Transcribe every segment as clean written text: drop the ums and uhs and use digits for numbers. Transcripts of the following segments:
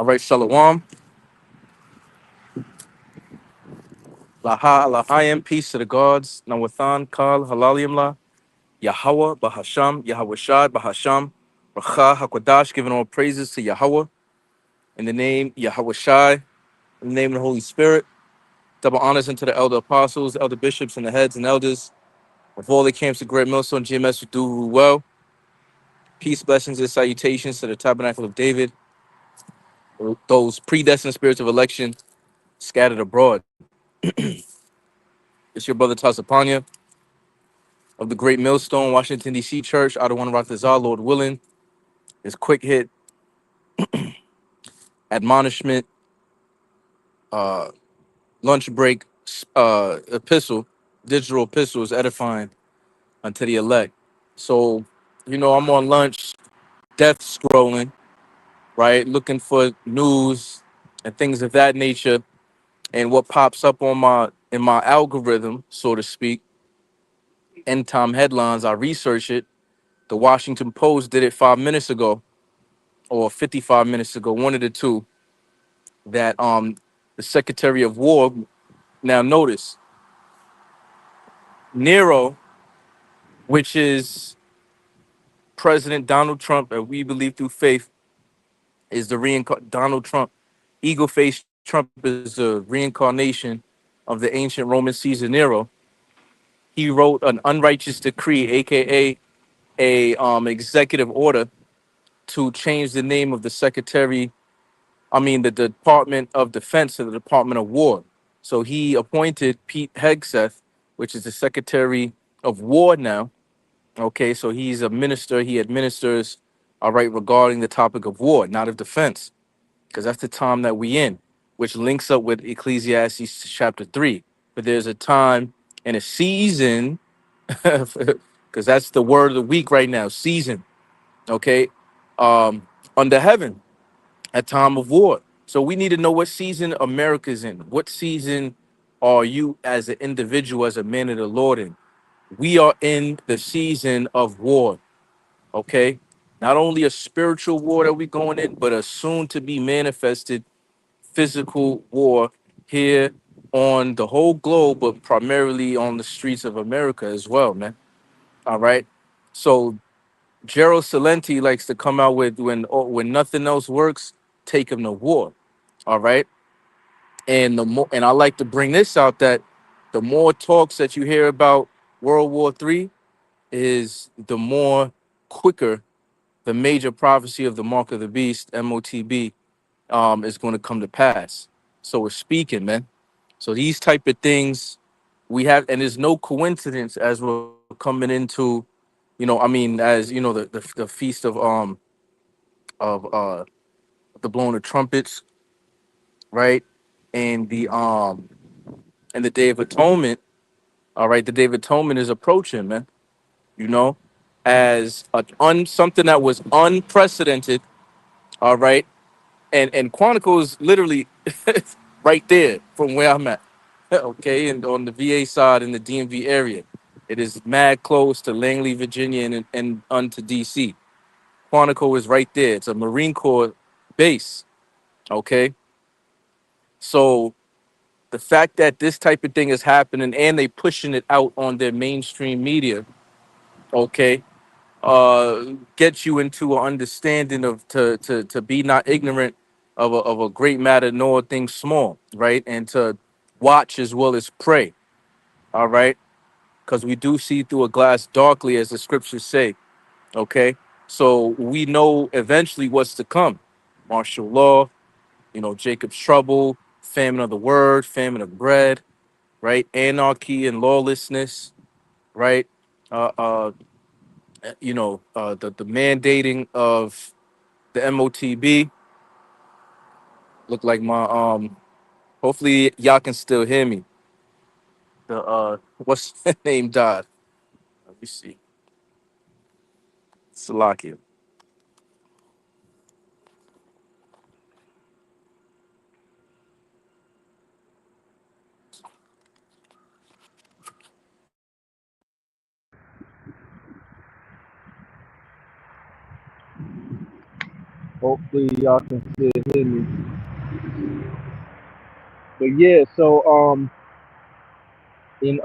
All right, Shalom. Laha, Lahayim, peace to the gods. Nawathan, Kal, Halalim La, Yahweh, Bahasham, Yahweh Shad, Bahasham, Racha, Hakwadash, giving all praises to Yahweh. In the name, Yahweh Shai, in the name of the Holy Spirit. Double honors unto the elder apostles, elder bishops, and the heads and elders of all the camps of Great Millstone, GMS, who do well. Peace, blessings, and salutations to the tabernacle of David, those predestined spirits of election scattered abroad. It's your brother Tasapanya of the Great Millstone, Washington, D.C. Church, out of one Rock Lord willing. His quick hit, admonishment, uh, lunch break, epistle, digital epistle is edifying unto the elect. So, I'm on lunch, death scrolling, right? Looking for news and things of that nature. And what pops up on my algorithm, so to speak, end time headlines, I research it. The Washington Post did it 5 minutes ago or 55 minutes ago, one of the two, that the Secretary of War, now notice, Nero, which is President Donald Trump, and we believe through faith, is the Donald Trump. Eagle face Trump is the reincarnation of the ancient Roman Caesar Nero. He wrote an unrighteous decree, aka a executive order, to change the name of the Department of Defense to the Department of War. So he appointed Pete Hegseth, which is the Secretary of War now. Okay, so he's a minister. He administers, all right, regarding the topic of war, not of defense, because that's the time that we in, which links up with Ecclesiastes chapter 3. But there's a time and a season, because that's the word of the week right now, season, okay, under heaven, at time of war. So we need to know what season America's in. What season are you as an individual, as a man of the Lord in? We are in the season of war, okay? Not only a spiritual war that we're going in, but a soon to be manifested physical war here on the whole globe, but primarily on the streets of America as well, man. All right. So Gerald Celente likes to come out with when nothing else works, take him to war. All right. And I like to bring this out that the more talks that you hear about World War III is the more quicker the major prophecy of the mark of the beast, MOTB, is going to come to pass. So we're speaking, man. So these type of things we have, and there's no coincidence as we're coming into, as the feast of the blowing of trumpets, right? And the Day of Atonement, all right, the Day of Atonement is approaching, man. You know, as something that was unprecedented, all right. And Quantico is literally right there from where I'm at. Okay, and on the VA side in the DMV area. It is mad close to Langley, Virginia, and unto DC. Quantico is right there. It's a Marine Corps base. Okay. So the fact that this type of thing is happening and they pushing it out on their mainstream media, okay, gets you into an understanding of to be not ignorant of a great matter nor things small, right? And to watch as well as pray, all right? Because we do see through a glass darkly, as the scriptures say, okay? So we know eventually what's to come. Martial law, Jacob's trouble, famine of the word, famine of bread, right? Anarchy and lawlessness, right? Uh, uh, the mandating of the MOTB. Look like my hopefully y'all can still hear me. The what's the name died? Let me see. Salakia. Hopefully y'all can still hear me. But yeah, so in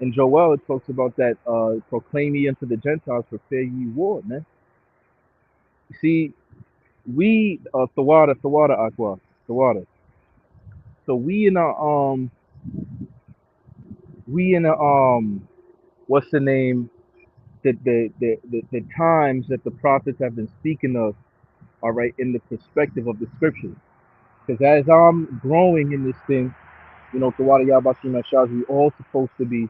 in Joel it talks about that proclaim ye unto the Gentiles, prepare ye war, man. See, we Thawada Aqua, Thawada. So we in a what's the name? The times that the prophets have been speaking of, all right, in the perspective of the scriptures. Because as I'm growing in this thing, you know, Thawada Yabashim Ashaz, we all supposed to be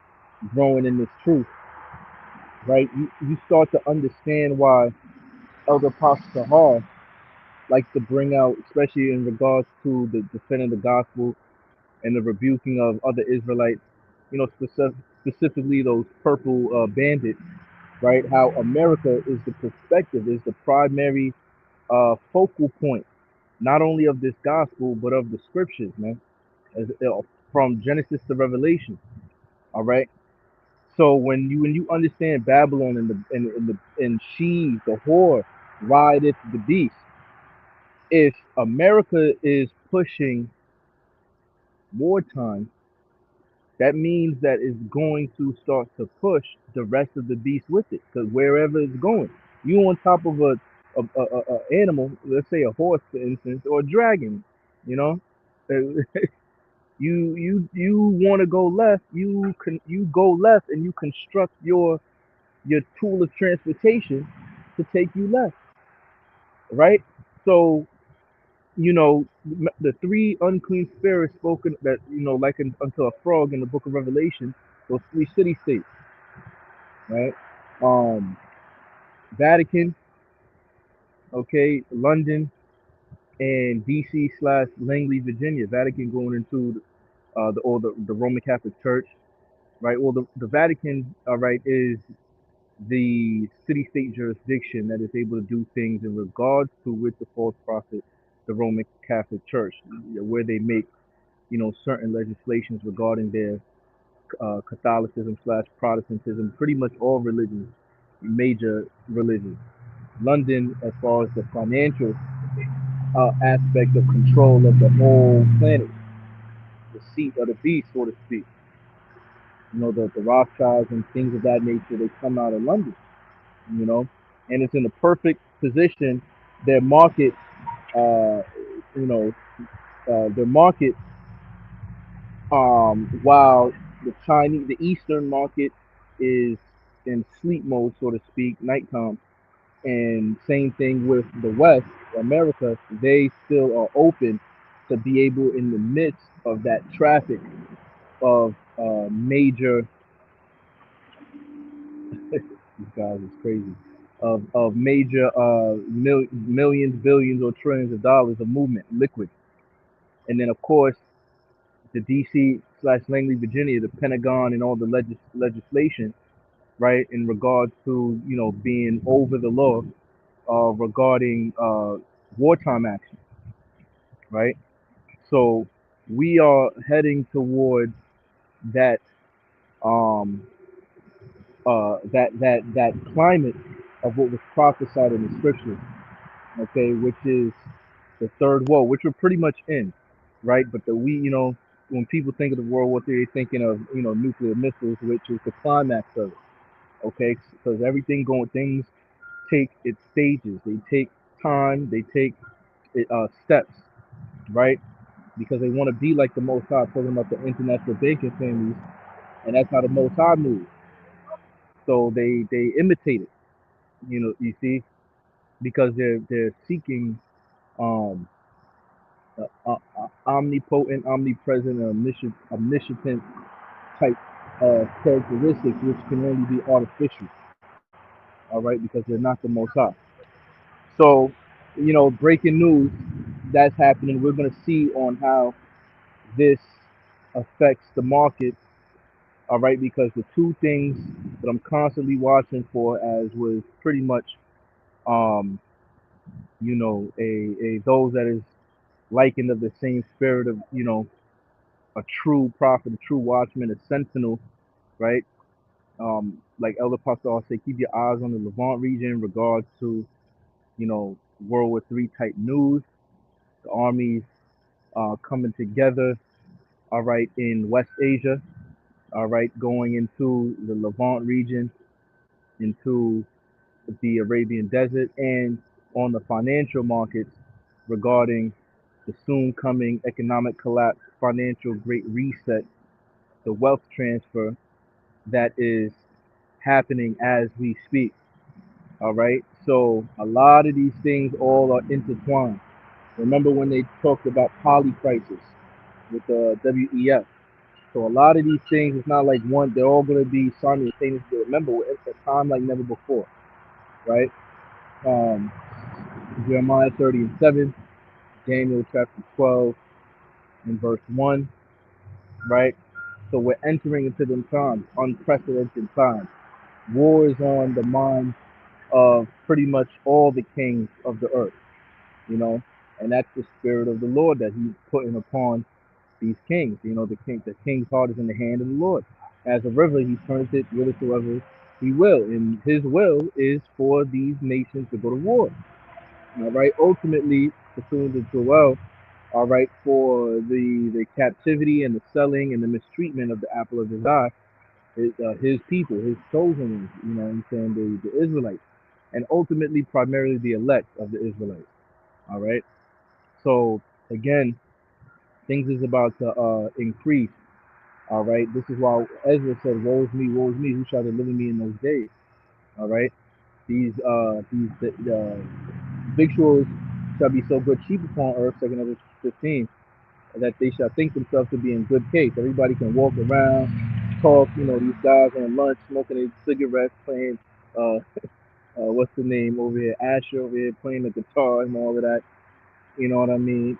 growing in this truth, right? You start to understand why Elder Pastor Sahar likes to bring out, especially in regards to the defending the gospel and the rebuking of other Israelites, you know, specifically those purple bandits, right? How America is the perspective, is the primary focal point, not only of this gospel, but of the scriptures, man, as, from Genesis to Revelation, all right? So when you understand Babylon and she, the whore, rideth the beast, if America is pushing wartime, that means that it's going to start to push the rest of the beast with it. Because wherever it's going, you on top of a animal, let's say a horse, for instance, or a dragon, you know, you want to go left, you go left, and you construct your tool of transportation to take you left, right? So you know, the three unclean spirits spoken that, you know, like unto a frog in the book of Revelation, those three city states, right? Um, Vatican, okay, London, and DC slash Langley, Virginia. Vatican going into the Roman Catholic Church, right? Well, the Vatican, all right, is the city state jurisdiction that is able to do things in regards to with the false prophet, the Roman Catholic Church, where they make, you know, certain legislations regarding their Catholicism slash Protestantism, pretty much all religions, major religions. London, as far as the financial aspect of control of the whole planet, the seat of the beast, so to speak. You know, the Rothschilds and things of that nature, they come out of London, you know, and it's in a perfect position. Their market, uh, you know, their market, while the Eastern market is in sleep mode, so to speak, nighttime, and same thing with the West, America, they still are open to be able in the midst of that traffic of major, these guys is crazy, of major millions, billions, or trillions of dollars of movement, liquid. And then, of course, the DC slash Langley, Virginia, the Pentagon, and all the legislation, right, in regards to, you know, being over the law regarding wartime action, right? So we are heading towards that um that climate of what was prophesied in the scriptures, okay, which is the third war, which we're pretty much in, right? But you know, when people think of the World War III, they're thinking of, you know, nuclear missiles, which is the climax of it, okay? Because things take its stages, they take time, they take steps, right? Because they want to be like the Most High, talking about the international banking families, and that's how the Most High moves. So they imitate it, you know. You see, because they're seeking um omnipotent, omnipresent, omniscient type characteristics, which can only be artificial. All right, because they're not the Most High. So, you know, breaking news that's happening. We're gonna see on how this affects the market. All right, because the two things that I'm constantly watching for, as was pretty much, um, you know, a those that is likened of the same spirit of, you know, a true prophet, a true watchman, a sentinel, right? Like Elder Pastor say, keep your eyes on the Levant region in regards to you know, World War III type news. The armies coming together, all right, in West Asia, all right, going into the Levant region, into the Arabian Desert, and on the financial markets regarding the soon coming economic collapse, financial great reset, the wealth transfer that is happening as we speak. All right. So a lot of these things all are intertwined. Remember when they talked about poly crisis with the WEF? So a lot of these things, it's not like one, they're all going to be simultaneous. But remember, it's a time like never before, right? Um, Jeremiah 30 and 7, Daniel chapter 12 and verse 1, right? So we're entering into them times, unprecedented times. War is on the mind of pretty much all the kings of the earth, you know, and that's the spirit of the Lord that He's putting upon these kings. You know, the king's heart is in the hand of the Lord. As a river, He turns it whithersoever He will, and His will is for these nations to go to war. All right, ultimately, pursuant to Joel, all right, for the captivity and the selling and the mistreatment of the apple of His eye, His people, His chosen ones. You know, what I'm saying the Israelites, and ultimately, primarily the elect of the Israelites. All right. So again, things is about to increase. All right. This is why Ezra said, woe is me, who shall deliver me in those days? All right. These victuals shall be so good cheap upon earth, second Ezra 15, that they shall think themselves to be in good case. Everybody can walk around, talk, you know, these guys on lunch, smoking their cigarettes, playing what's the name over here? Asher over here playing the guitar and all of that. You know what I mean?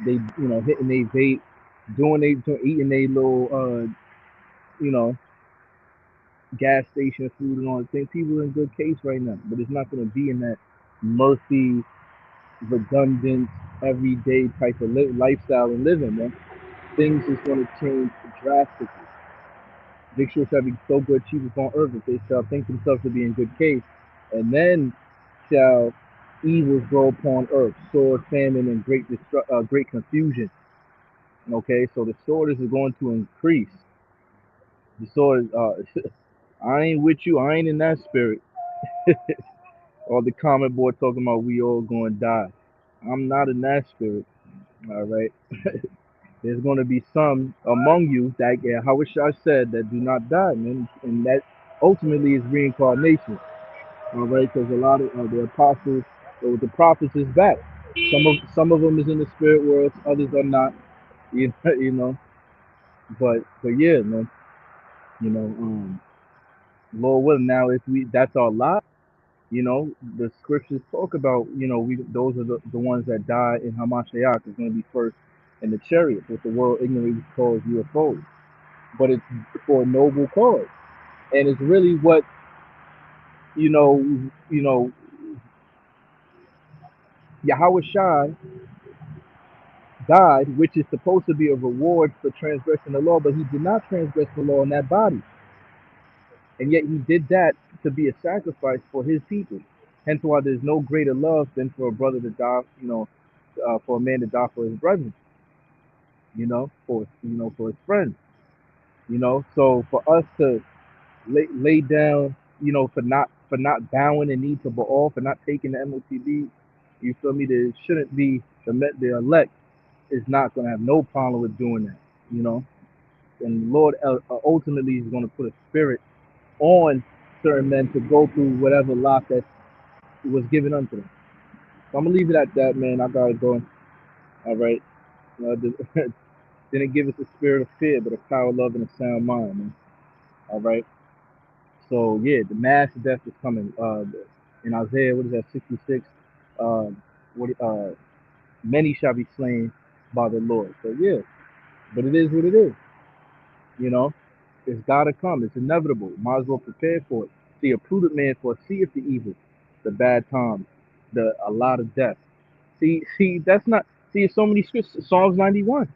They, you know, hitting they vape, eating they little, you know, gas station food and all that thing. People are in good case right now, but it's not going to be in that murky, redundant, everyday type of lifestyle and living, man. Things is going to change drastically. Victuals shall be so good, cheap upon earth, that they shall think themselves to be in good case, and then shall evils grow upon earth, sword, famine, and great confusion. Okay, so the sword is going to increase. The sword is, I ain't with you. I ain't in that spirit. Or the comment board talking about we all going to die. I'm not in that spirit. All right. There's going to be some among you that, yeah, how I said, that do not die, man, and that ultimately is reincarnation. All right, because a lot of the apostles or the prophets is back. Some of them is in the spirit world, others are not. You know, but yeah, man. You know, Lord willing, now if we that's our lot, you know, the scriptures talk about, you know, we those are the ones that die in Hamashiach is going to be first in the chariot, what the world ignorantly calls UFOs. But it's for a noble cause, and it's really what you know, you know, Yahweh Shai died, which is supposed to be a reward for transgressing the law, but he did not transgress the law in that body, and yet he did that to be a sacrifice for his people. Hence why there's no greater love than for a brother to die, you know, for a man to die for his brethren, for his friends, So for us to lay down, for not bowing the knee to Baal, for not taking the MOTB, you feel me? There shouldn't be the elect is not gonna have no problem with doing that, you know. And the Lord ultimately is gonna put a spirit on certain men to go through whatever lot that was given unto them. So I'm gonna leave it at that, man. I gotta go. All right. Didn't give us a spirit of fear, but a power, love, and a sound mind, man. All right. So yeah, the mass death is coming. In Isaiah, what is that? 66. Uh, what? Many shall be slain by the Lord. So yeah, but it is what it is. You know, it's gotta come. It's inevitable. Might as well prepare for it. See, a prudent man foreseeth the evil, the bad times, a lot of death. See, that's not. See, so many scriptures. Psalms 91.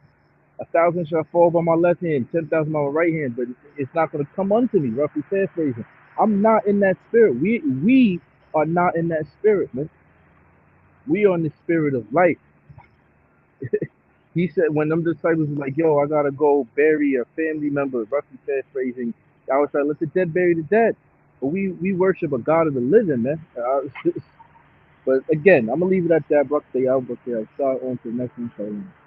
1,000 shall fall by my left hand, 10,000 by my right hand, but it's not going to come unto me. Roughly paraphrasing. I'm not in that spirit. We are not in that spirit, man. We are in the spirit of light. He said when them disciples was like, "Yo, I gotta go bury a family member," roughly paraphrasing, I was like, "Let the dead bury the dead." But we worship a God of the living, man. But again, I'm gonna leave it at that. Buck, stay out, but start on to the next one. So,